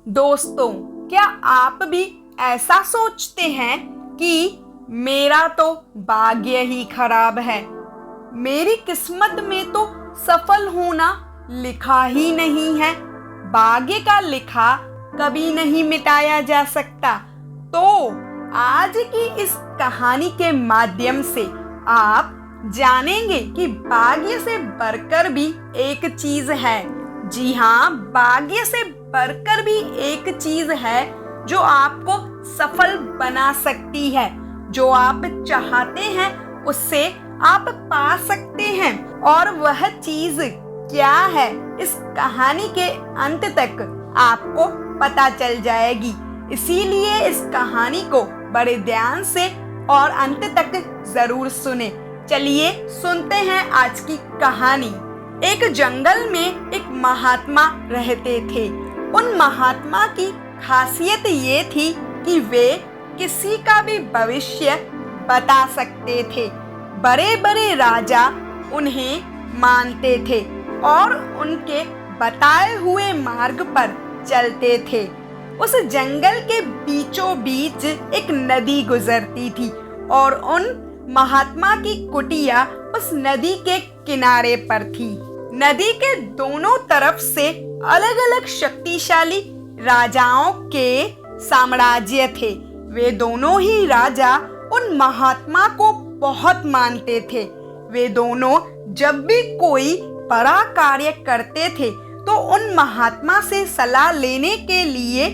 दोस्तों, क्या आप भी ऐसा सोचते हैं कि मेरा तो भाग्य ही खराब है, मेरी किस्मत में तो सफल होना लिखा ही नहीं है। भाग्य का लिखा कभी नहीं मिटाया जा सकता। तो आज की इस कहानी के माध्यम से आप जानेंगे कि भाग्य से बढ़कर भी एक चीज है। जी हाँ, भाग्य से बढ़कर भी एक चीज है जो आपको सफल बना सकती है। जो आप चाहते हैं उससे आप पा सकते हैं, और वह चीज क्या है इस कहानी के अंत तक आपको पता चल जाएगी। इसीलिए इस कहानी को बड़े ध्यान से और अंत तक जरूर सुने। चलिए सुनते हैं आज की कहानी। एक जंगल में एक महात्मा रहते थे। उन महात्मा की खासियत ये थी कि वे किसी का भी भविष्य बता सकते थे। बड़े बड़े राजा उन्हें मानते थे और उनके बताए हुए मार्ग पर चलते थे। उस जंगल के बीचों बीच एक नदी गुजरती थी और उन महात्मा की कुटिया उस नदी के किनारे पर थी। नदी के दोनों तरफ से अलग अलग शक्तिशाली राजाओं के साम्राज्य थे। वे दोनों ही राजा उन महात्मा को बहुत मानते थे। वे दोनों जब भी कोई बड़ा कार्य करते थे तो उन महात्मा से सलाह लेने के लिए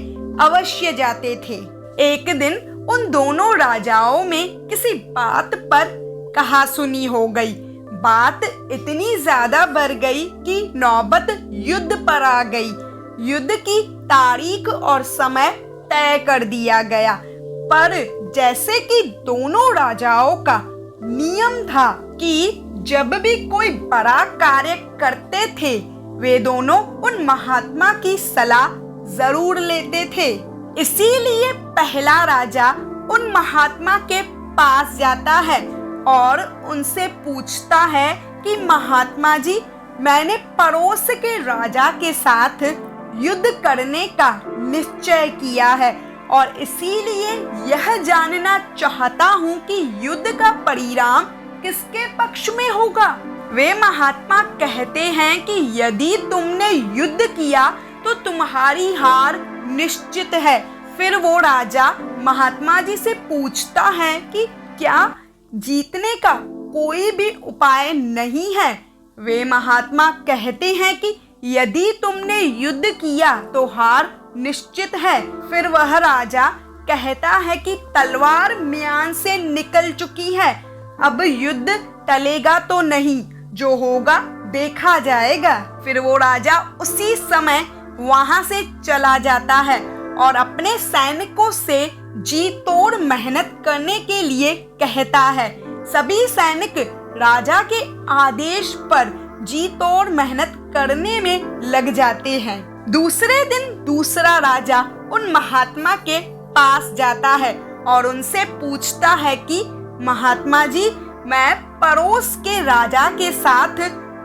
अवश्य जाते थे। एक दिन उन दोनों राजाओं में किसी बात पर कहासुनी हो गई। बात इतनी ज्यादा बढ़ गई कि नौबत युद्ध पर आ गई। युद्ध की तारीख और समय तय कर दिया गया, पर जैसे कि दोनों राजाओं का नियम था कि जब भी कोई बड़ा कार्य करते थे वे दोनों उन महात्मा की सलाह जरूर लेते थे। इसीलिए पहला राजा उन महात्मा के पास जाता है और उनसे पूछता है कि महात्मा जी, मैंने पड़ोस के राजा के साथ युद्ध करने का निश्चय किया है और इसीलिए यह जानना चाहता हूँ कि युद्ध का परिणाम किसके पक्ष में होगा। वे महात्मा कहते हैं कि यदि तुमने युद्ध किया तो तुम्हारी हार निश्चित है। फिर वो राजा महात्मा जी से पूछता है कि क्या जीतने का कोई भी उपाय नहीं है। वे महात्मा कहते हैं कि यदि तुमने युद्ध किया तो हार निश्चित है। फिर वह राजा कहता है कि तलवार म्यान से निकल चुकी है, अब युद्ध टलेगा तो नहीं, जो होगा देखा जाएगा। फिर वो राजा उसी समय वहां से चला जाता है और अपने सैनिकों से जी तोड़ मेहनत करने के लिए कहता है। सभी सैनिक राजा के आदेश पर जी तोड़ मेहनत करने में लग जाते हैं। दूसरे दिन दूसरा राजा उन महात्मा के पास जाता है और उनसे पूछता है कि महात्मा जी, मैं पड़ोस के राजा के साथ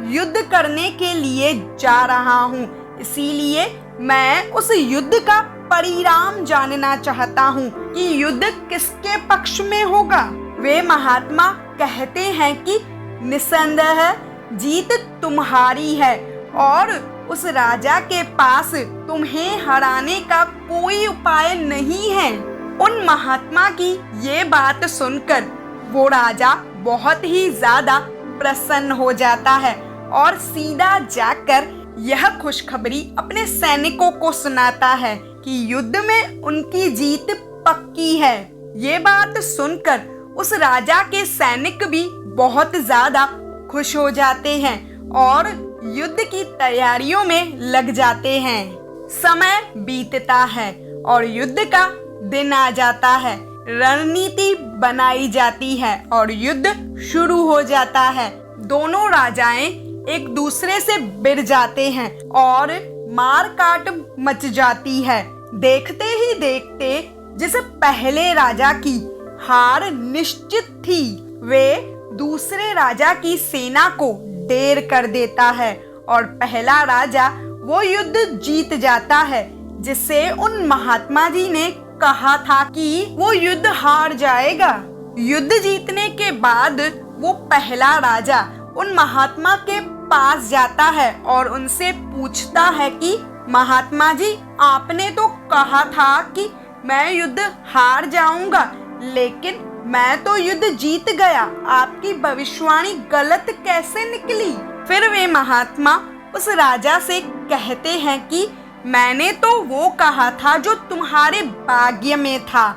युद्ध करने के लिए जा रहा हूँ, इसीलिए मैं उस युद्ध का परिणाम जानना चाहता हूँ कि युद्ध किसके पक्ष में होगा। वे महात्मा कहते हैं कि निसंदेह जीत तुम्हारी है और उस राजा के पास तुम्हें हराने का कोई उपाय नहीं है। उन महात्मा की ये बात सुनकर वो राजा बहुत ही ज्यादा प्रसन्न हो जाता है और सीधा जाकर यह खुशखबरी अपने सैनिकों को सुनाता है कि युद्ध में उनकी जीत पक्की है। ये बात सुनकर उस राजा के सैनिक भी बहुत ज्यादा खुश हो जाते हैं और युद्ध की तैयारियों में लग जाते हैं। समय बीतता है और युद्ध का दिन आ जाता है। रणनीति बनाई जाती है और युद्ध शुरू हो जाता है। दोनों राजाएं एक दूसरे से भिड़ जाते हैं और मार काट मच जाती है। देखते ही देखते जिस पहले राजा की हार निश्चित थी, वे दूसरे राजा की सेना को ढेर कर देता है और पहला राजा वो युद्ध जीत जाता है। जिससे उन महात्मा जी ने कहा था कि वो युद्ध हार जाएगा। युद्ध जीतने के बाद वो पहला राजा उन महात्मा के पास जाता है और उनसे पूछता है कि महात्मा जी, आपने तो कहा था कि मैं युद्ध हार जाऊंगा, लेकिन मैं तो युद्ध जीत गया। आपकी भविष्यवाणी गलत कैसे निकली? फिर वे महात्मा उस राजा से कहते हैं कि मैंने तो वो कहा था जो तुम्हारे भाग्य में था,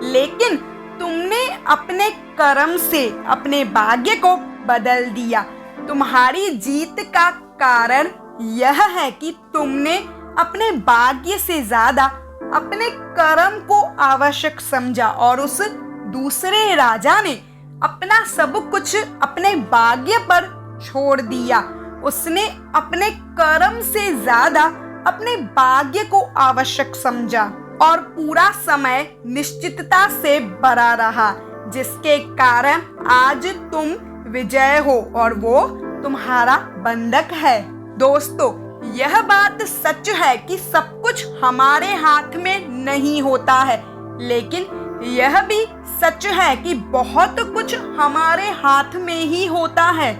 लेकिन तुमने अपने कर्म से अपने भाग्य को बदल दिया। तुम्हारी जीत का कारण यह है कि तुमने अपने भाग्य से ज्यादा अपने कर्म को आवश्यक समझा और उस दूसरे राजा ने अपना सब कुछ अपने भाग्य पर छोड़ दिया। उसने अपने कर्म से ज्यादा अपने भाग्य को आवश्यक समझा और पूरा समय निश्चितता से भरा रहा, जिसके कारण आज तुम विजय हो और वो तुम्हारा बंधक है। दोस्तों, यह बात सच है कि सब कुछ हमारे हाथ में नहीं होता है, लेकिन यह भी सच है कि बहुत कुछ हमारे हाथ में ही होता है।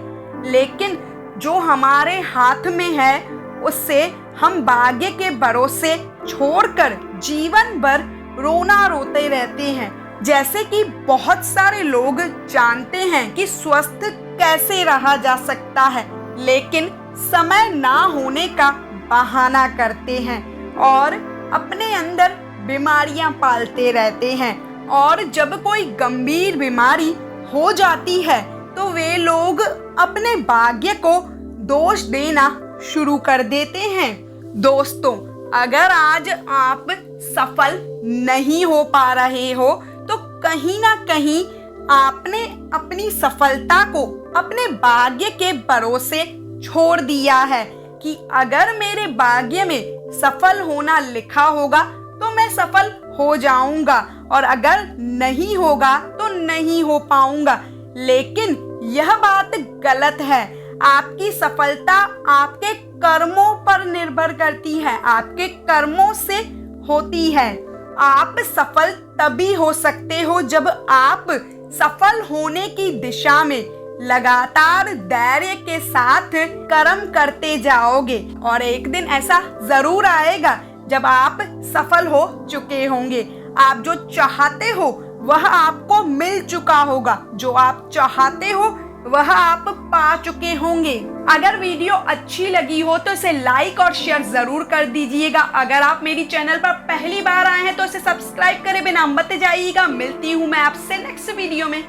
लेकिन जो हमारे हाथ में है उससे हम भाग्य के भरोसे छोड़कर जीवन भर रोना रोते रहते हैं। जैसे कि बहुत सारे लोग जानते हैं कि स्वस्थ कैसे रहा जा सकता है, लेकिन समय ना होने का बहाना करते हैं और अपने अंदर बीमारियां पालते रहते हैं। और जब कोई गंभीर बीमारी हो जाती है तो वे लोग अपने भाग्य को दोष देना शुरू कर देते हैं। दोस्तों, अगर आज आप सफल नहीं हो पा रहे हो तो कहीं ना कहीं आपने अपनी सफलता को अपने भाग्य के भरोसे छोड़ दिया है कि अगर मेरे भाग्य में सफल होना लिखा होगा तो मैं सफल हो जाऊंगा और अगर नहीं होगा तो नहीं हो पाऊंगा। लेकिन यह बात गलत है। आपकी सफलता आपके कर्मों पर निर्भर करती है, आपके कर्मों से होती है। आप सफल तभी हो सकते हो जब आप सफल होने की दिशा में लगातार धैर्य के साथ कर्म करते जाओगे और एक दिन ऐसा जरूर आएगा जब आप सफल हो चुके होंगे। आप जो चाहते हो वह आपको मिल चुका होगा, जो आप चाहते हो वह आप पा चुके होंगे। अगर वीडियो अच्छी लगी हो तो इसे लाइक और शेयर जरूर कर दीजिएगा। अगर आप मेरी चैनल पर पहली बार आए हैं तो इसे सब्सक्राइब करे बिना मत जाइएगा। मिलती हूँ मैं आपसे नेक्स्ट वीडियो में।